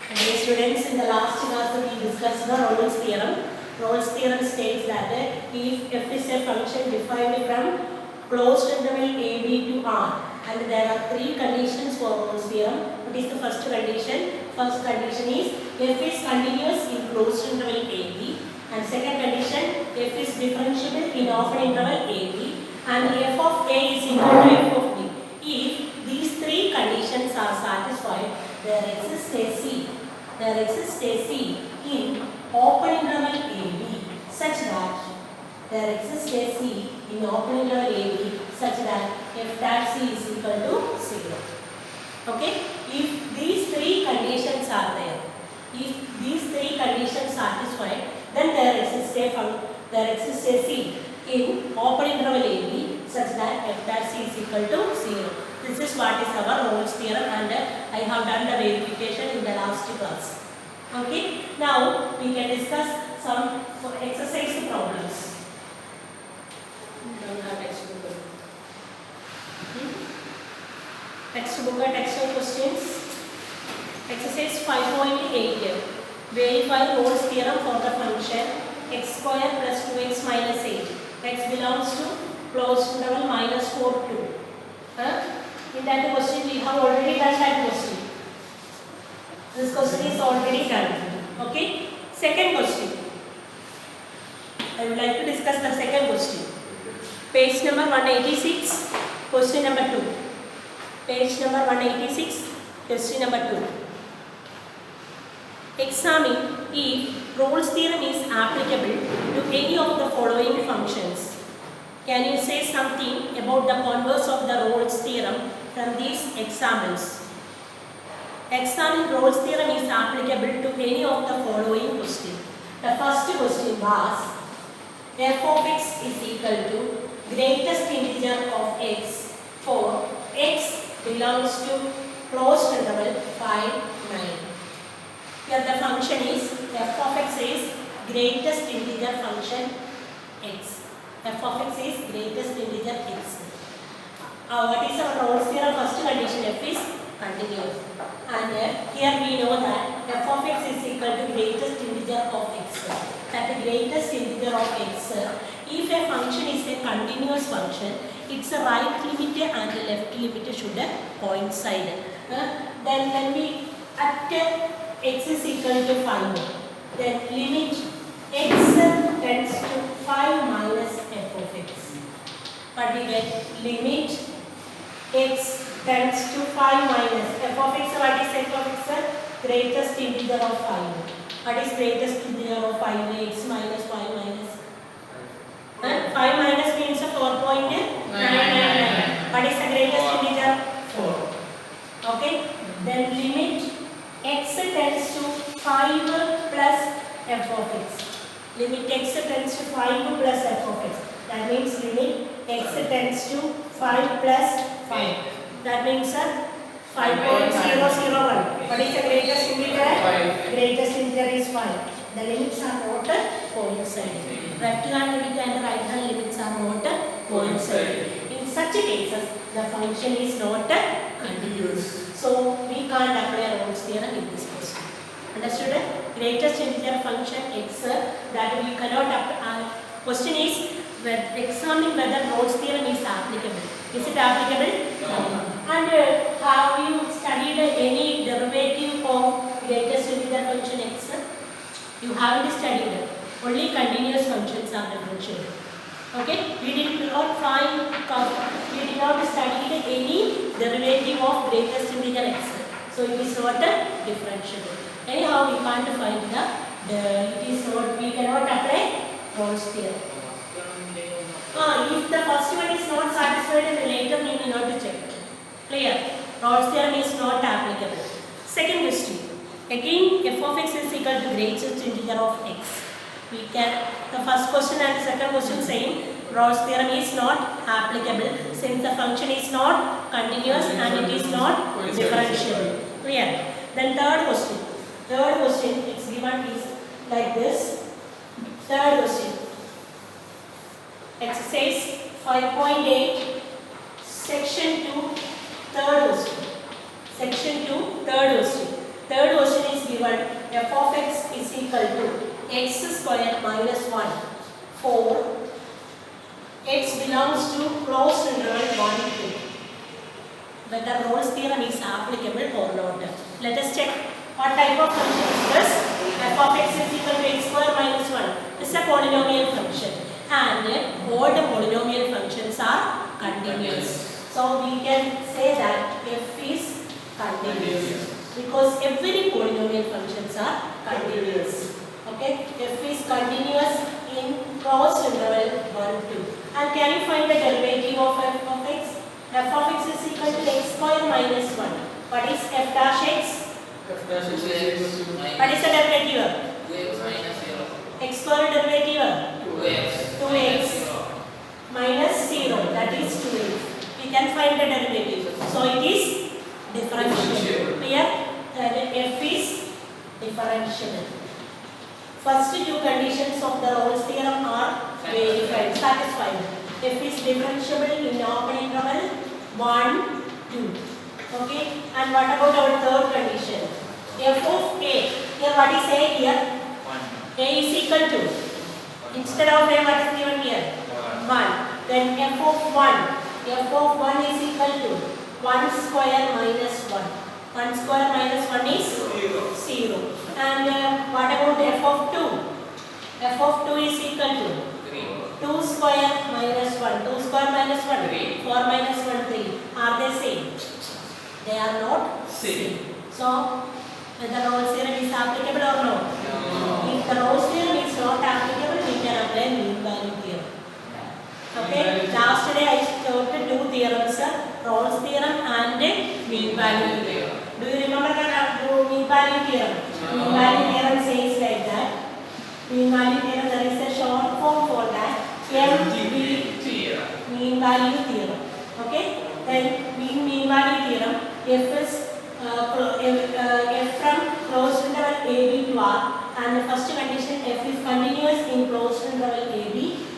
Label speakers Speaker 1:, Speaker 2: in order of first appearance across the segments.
Speaker 1: Dear students, in the last class we discussed the Rolle's theorem. Rolle's theorem states that if f is a function defined from closed interval a b to r, and there are three conditions for Rolle's theorem. What is the first condition? First condition is f is continuous in closed interval a b, and second condition f is differentiable in open interval a b, and f of a is equal to f of b. If these three conditions are satisfied, there exists a C. There exists a C in open interval AB such that there exists a C in open interval AB such that f dash C is equal to 0. Okay? If these three conditions are there, if these three conditions satisfied, then there exists a C in open interval AB such that f dash C is equal to 0. This is what is our Rolle's theorem, and I have done the verification in the last class. Okay, now we can discuss some exercise problems. Don't have textbook. Textbook or textual questions. Exercise 5.8. Verify Rolle's theorem for the function x square plus 2x minus 8. X belongs to closed interval minus 4 2. In that question we have already done that question. This question is already done. Okay. Second question. I would like to discuss the second question. Page number 186. Question number 2. Page number 186. Question number 2. Examine if Rolle's theorem is applicable to any of the following functions. Can you say something about the converse of the Rolle's theorem from these examples? Examine Rolle's theorem is applicable to any of the following questions. The first question was f of x is equal to greatest integer of x for x belongs to closed interval 5, 9. Here the function is f of x is greatest integer function x. F of x is greatest integer x. What is our Rolle's theorem? First condition, f is continuous. And here we know that f of x is equal to greatest integer of x. That the greatest integer of x, if a function is a continuous function, its right limit and left limit should coincide. Then when we at x is equal to 5, then limit x tends to 5 minus f of x. But we get limit x tends to 5 minus f of x. What is f of x? Greatest integer of 5. What is greatest integer of 5? X minus 5 minus. 5 minus means 4.999. What is the greatest integer? 4. Okay. Then limit x tends to 5 plus f of x. Limit x tends to 5 plus f of x. That means limit x tends to 5 plus 5. That means 5.001. What is the greatest integer? Greatest integer is 5. The limits are not coinciding. Left hand limit and right hand limits are not coinciding. In such cases, the function is not continuous. So we can't apply Rolle's theorem in this question. Understood? Greatest integer function x that we cannot apply. Question is examine whether Rolle's theorem is applicable. Is it applicable? No. And have you studied any derivative of greatest integer function x? You haven't studied. Only continuous functions are differentiable. Okay? We did not study any derivative of greatest integer x. So it is not differentiable. Anyhow, we can't find we cannot apply Rolle's theorem. If the first one is not satisfied, then later we need not to check. Clear? Rolle's theorem is not applicable. Second question. Again, f of x is equal to greatest integer of x. The first question and the second question saying Rolle's theorem is not applicable since the function is not continuous and it is not differentiable. Clear? Then third question. Third question it's given is like this. Third question. Exercise 5.8, section 2, third question. Section 2, third question. Third question is given f of x is equal to x square minus 1 for x belongs to closed interval 1 to whether Rolle's theorem is applicable or not. Let us check what type of function is this. F of x is equal to x square minus 1. This is a polynomial function and all the polynomial functions are continuous. So we can say that f is continuous because every polynomial functions are continuous. Okay, f is continuous in closed interval 1 2. And can you find the derivative of f of x? F of x is equal to x square minus 1. What is f dash x?
Speaker 2: F dash x is equal to
Speaker 1: What is the derivative?
Speaker 2: 2x minus 0.
Speaker 1: X square derivative?
Speaker 2: 2x
Speaker 1: 2x minus 0. That is 2x. We can find the derivative. So it is differentiable. Here f is differentiable. First two conditions of the Rolle's theorem are verified, satisfied. F is differentiable in open interval 1, 2. Okay. And what about our third condition? F of a. Here what is a here?
Speaker 2: 1.
Speaker 1: A is equal to. Instead of a what is given here? 1. Then f of 1. F of 1 is equal to 1 square minus 1. 1 square minus 1 is 0. And what about f of 2? F of 2 is equal to 2 square minus 1. 2 square minus 1.
Speaker 2: 3.
Speaker 1: 4 minus 1, 3. Are they same? They are not same. So, whether Rolle's theorem is applicable or not?
Speaker 2: No.
Speaker 1: If the Rolle's theorem is not applicable, we can apply mean value theorem. Okay? Last day I taught two theorems, Rolle's theorem and mean value theorem. Do you remember that mean value theorem? Mean value theorem says like that. Mean value theorem, there is a short form for that. MV mean value theorem. Okay? Then mean value theorem, f is f from closed interval AB to R, and the first condition f is continuous in closed interval AB,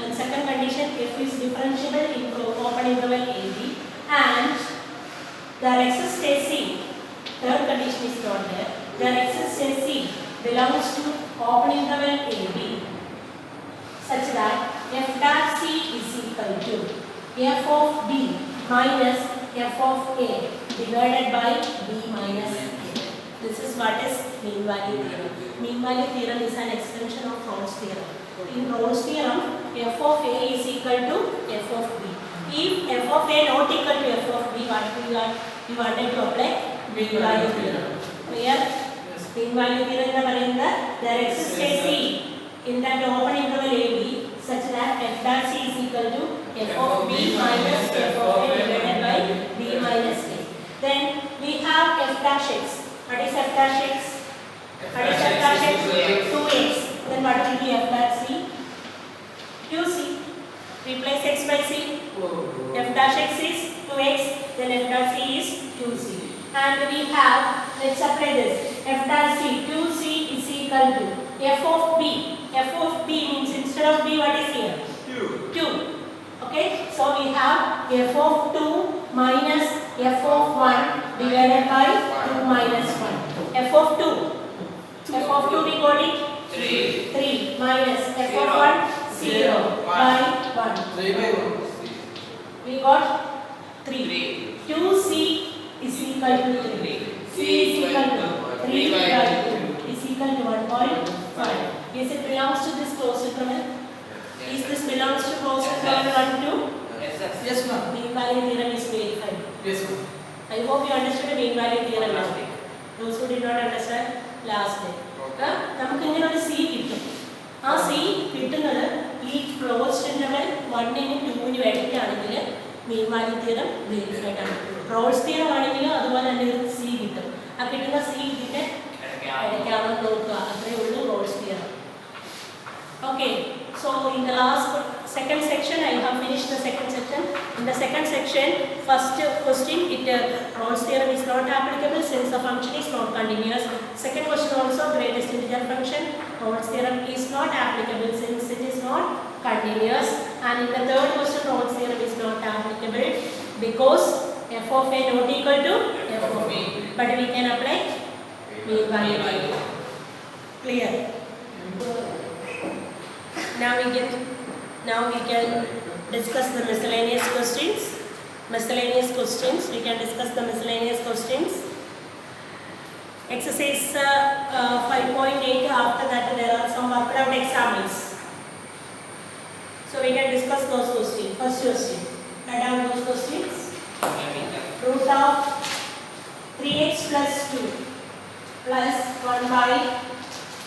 Speaker 1: and second condition f is differentiable in open interval AB, and there exists a C. Third condition is not there. There exists a C belongs to open interval AB such that f dash C is equal to f of B minus f of A divided by B minus A. This is what is mean value theorem. Mean value theorem is an extension of Rolle's theorem. In Rolle's theorem, f of A is equal to f of B. If f of A not equal to f of B, what we wanted to apply? Mean value theorem. Clear? Mean value theorem there exists a C in that open interval AB such that f dash C is equal to f of B minus f of A divided by B minus A. Then we have f dash x. What is f dash x? What is f dash x? 2x. Then what will be f dash C? 2c. Replace x by c. F dash x is 2x. Then f dash c is 2c. And we have, let's apply this. F dash c. 2c is equal to f of b. F of b means instead of b what is here? 2. Okay. So we have f of 2 minus f of 1 divided by 2 minus 1. F of 2. F of 2 we got it? 3 minus f of 1 0 by 1.
Speaker 2: 3 by 1.
Speaker 1: We got 3. 2c is equal to 3. C is equal to 3 by 2 is equal to 1.5. Is it belongs to this closed interval? Is this belongs to closed interval 1 2?
Speaker 2: Yes, ma'am.
Speaker 1: Mean value theorem is verified.
Speaker 2: Yes, ma'am.
Speaker 1: I hope you understood the mean value theorem last week. Those who did not understand last day. നമുക്ക് ഇങ്ങനെ ഒരു C കിട്ടും. ആ C കിട്ടുന്നത് ഈ closed interval 1 നും 2 നും ഇടയ്ക്കാണെങ്കിൽ mean value theorem verified ആണ്. റോൾസ് തിയറം ആണെങ്കിൽ അതുപോലെ തന്നെ ഒരു സി കിട്ടും. ആ കിട്ടുന്ന സി ഇതിന്റെ ഇടയ്ക്കാണോ നോക്കുക. അത്രയേ ഉള്ളൂ Rolls theorem. Okay, so in the second section, I have finished the second section. In the second section, first question, Rolle's theorem is not applicable since the function is not continuous. Second question also, greatest integer function, Rolle's theorem is not applicable since it is not continuous. And in the third question, Rolle's theorem is not applicable because f of a not equal to f of b. But we can apply mean value theorem. Clear? Now we can discuss the miscellaneous questions. We can discuss the miscellaneous questions. Exercise 5.8. After that, there are some worked out examples. So we can discuss those questions. First question. Write down those questions. Root of 3x plus 2 plus 1 by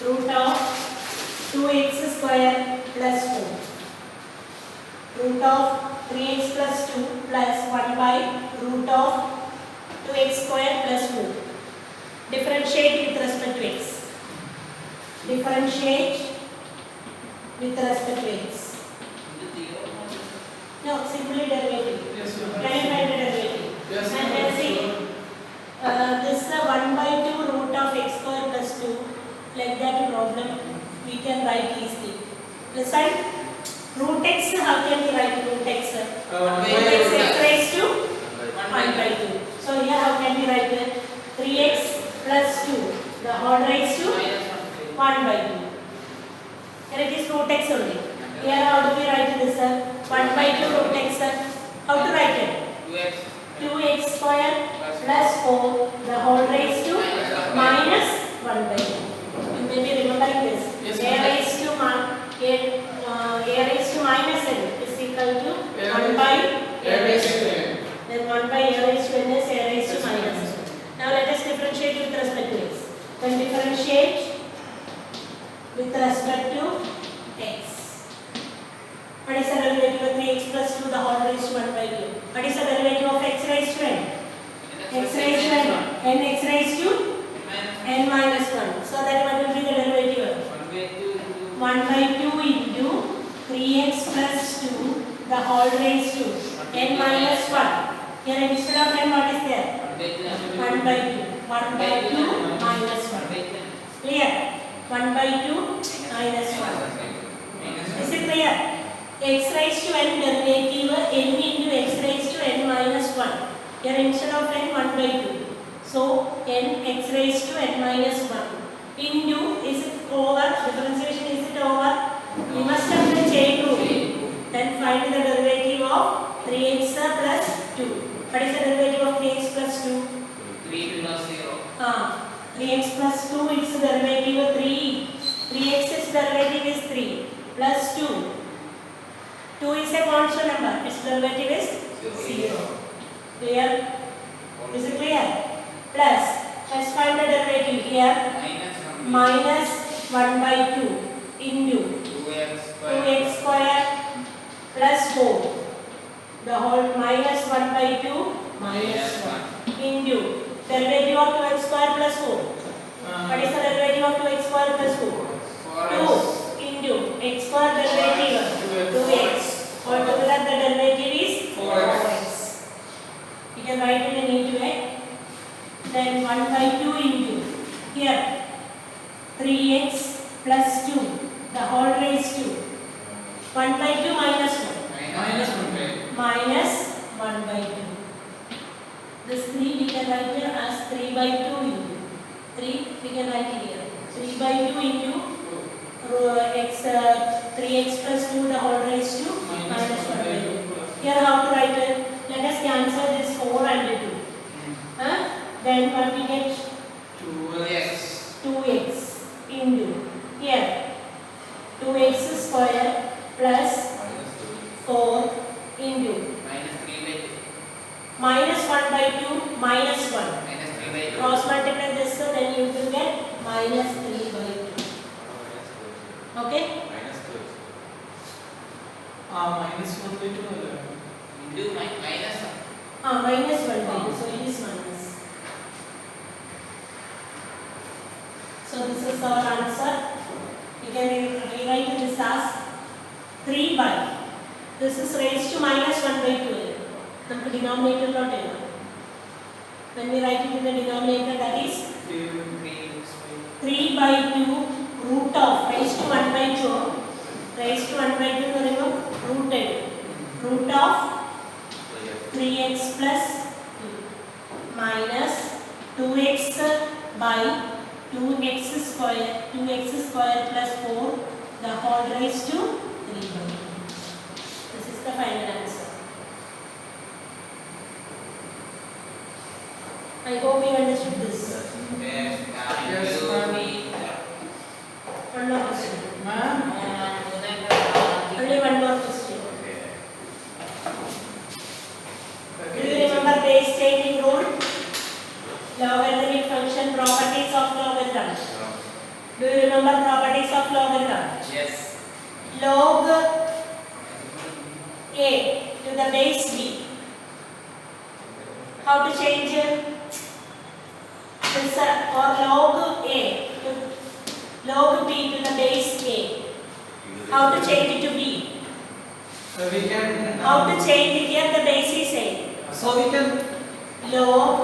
Speaker 1: root of 2x square plus 4. Root of 3x plus 2 plus 1 by root of 2x square plus 4. Differentiate with respect to x. Differentiate with respect to x. No, simply derivative.
Speaker 3: Yes, ma'am.
Speaker 1: Can you find the derivative?
Speaker 3: Yes,
Speaker 1: And
Speaker 3: ma'am.
Speaker 1: let's see. This is 1 by 2 root of x square plus 2. Like that problem, we can write easily. Listen, root x, how can we write root x? Root x raised to 1 by 2. So here how can we write it? 3x plus 2, the whole raised to 1 by 2. Here it is root x only. Here how do we write this? 1 by 2 root x. How to write it? 2x square plus 4, the whole raised to minus 1 by 2. You may be remembering this.
Speaker 3: Yes,
Speaker 1: A raised to a raised to minus n is equal to 1 by a raised to n. Then 1 by a raised to n is a raised to minus n. Now let us differentiate with respect to x. Then differentiate with respect to x. What is the derivative of 3x plus 2 the whole raised to 1 by 2? What is the derivative of x raised to n? X raised to n. N x raised to n minus 1. So that what will be the derivative? 1 by 2 into 3x plus 2 the whole raised to n minus 1. Here instead of n what is there? 1 by 2. 1 by 2 minus 1. Clear? 1 by 2 minus 1. Is it clear? X raised to n derivative n into x raised to n minus 1. Here instead of n 1 by 2. So n x raised to n minus 1 into, is it over? Differentiation, is it over? We must have the chain rule. Then find the derivative of 3x plus 2. What is the derivative of 3x plus 2?
Speaker 2: 3 plus 0.
Speaker 1: 3x plus 2 its derivative of 3. 3x's derivative is 3 plus 2. 2 is a constant number. Its derivative is 0. Clear? Is it clear? Plus, let's find the derivative here. Minus 1 by 2 into 2x square plus 4. The whole minus 1 by 2 minus 1 into derivative of 2x square plus 4. What is the derivative of 2x square plus 4? 2 into x square derivative 2x. Altogether the derivative is 4x. You can write it in into it. Then 1 by 2 into here 3x plus 2 the whole raised to 1 by 2 minus 1 minus 1 by 2. This 3 we can write here as 3 by 2 into 3 we can write here 3 by 2 into x 3x plus 2 the whole raised to minus 1 by 2. Here how to write it? Let us cancel this 4 and 2. Then what we get? 2x into here 2x square plus 4 into minus 1 by 2 minus 1. Cross multiply this, so then you will get minus 3 by 2. Okay?
Speaker 3: minus 1 by 2
Speaker 2: Into minus.
Speaker 1: Minus 1 by 2, so it is minus. So this is our answer. You can rewrite this as 3 by. This is raised to minus 1 by 2. The denominator not enough. When we write it in the denominator, that is 3 by 2 root of raised to 1 by 2. Raised to 1 by 2 remove rooted. Root of 3x plus 2 minus 2x by 2x square plus 4 the whole raised to 3 by 2. This is the final answer. I hope you understood this.
Speaker 2: Yes,
Speaker 3: Yes,
Speaker 2: you
Speaker 3: ma'am.
Speaker 2: be.
Speaker 1: One more question.
Speaker 3: Ma'am.
Speaker 1: Only one more question. Do you remember base changing rule? Logarithmic function properties of logarithm. Do you remember properties of logarithm?
Speaker 2: Yes.
Speaker 1: Log a to the base b. How to change this or log a to log b to the base a. How to change it to b?
Speaker 3: We can.
Speaker 1: How to change it here? The base is a.
Speaker 3: So we can.
Speaker 1: Log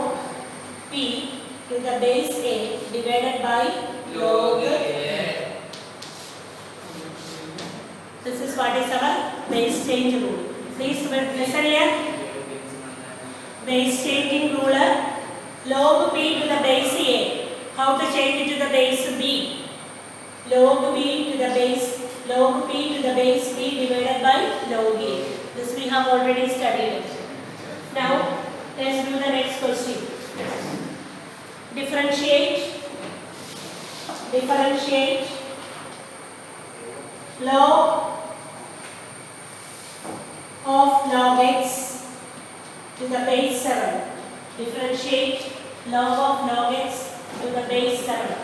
Speaker 1: p to the base a divided by log a. This is what is our base change rule. Please listen here. Base changing rule. Log p to the base a. How to change it to the base b? Log b to the base b divided by log a. This we have already studied. Now let's do the next question. Differentiate log of log x to the base 7. Differentiate log of log x to the base 7.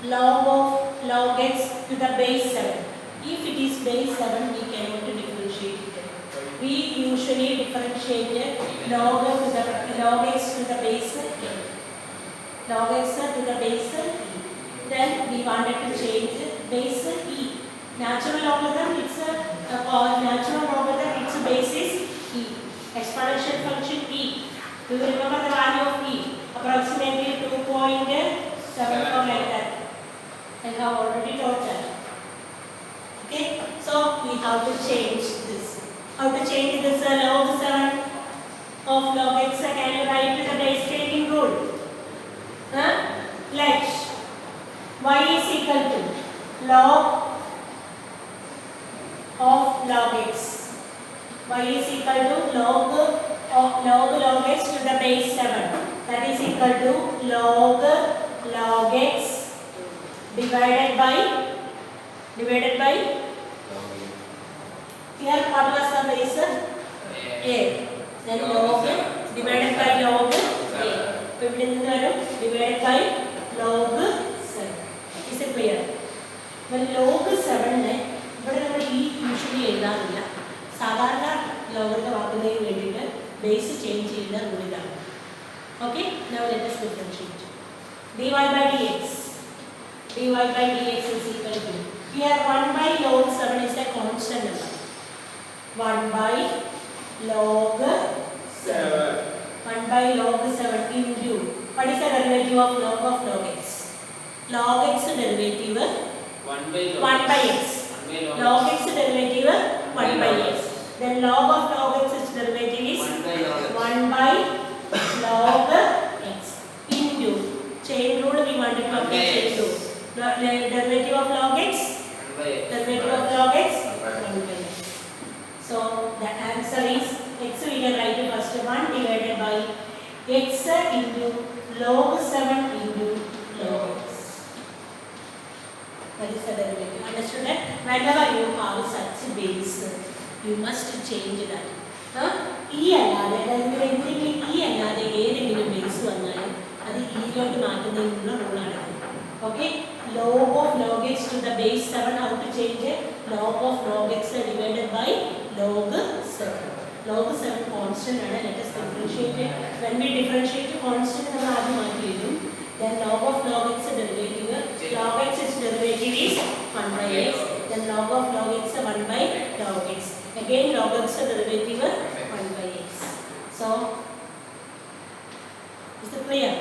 Speaker 1: Log of log x to the base 7. If it is base 7, we cannot differentiate it. We usually differentiate log x to the base e. Log x to the base e. Then we wanted to change base e. Natural logarithm, it's its base is e. Exponential function e. Do you remember the value of e? Approximately 2.74 like that. I have already taught that. Okay, so we have to change this. How to change this log 7 of log x? Can you write to the base changing rule? Let y is equal to log of log x. Y is equal to log x to the base 7. That is equal to log x divided by here what was the base? A. Then log divided by log A. Divided by log 7. Is it clear? When log 7 ഇവിടെ നമ്മൾ ഈ usually എഴുതാറില്ല. സാധാരണ logarithm ആക്കുന്നതിന് വേണ്ടിയിട്ട് base change ചെയ്യുന്ന റൂളിലാണ്. Okay, now let us differentiate. dy by dx is equal to, here 1 by log 7 is a constant number. 1 by log 7. 1 by log 7 into, what is the derivative of log x? Log x derivative 1 by x. Log x derivative 1 by x. Then log of log x its derivative is 1 by log x into, chain rule we want to apply chain rule. Derivative of log x, 1 by x. So the answer is x, we can write the first one divided by x into log 7 into log x. That is the derivative. Understood that? Whenever you have such base, you must change that. E allade, എന്തെങ്കിലും e allade ഏതെങ്കിലും base വന്നാലും അത് ഇയിലോട്ട് മാറ്റുന്നതിനുള്ള റൂളാണ്. Okay, log of log x to the base 7. How to change it? Log of log x divided by log 7. Log 7 constant ആണ്. Let us differentiate it. When we differentiate constant, നമ്മൾ ആദ്യം മാറ്റി എഴുതും. Then log of log x derivative, log x its derivative is 1 by x. Then log of log x 1 by log x. Again log x derivative 1 by x. So is it clear?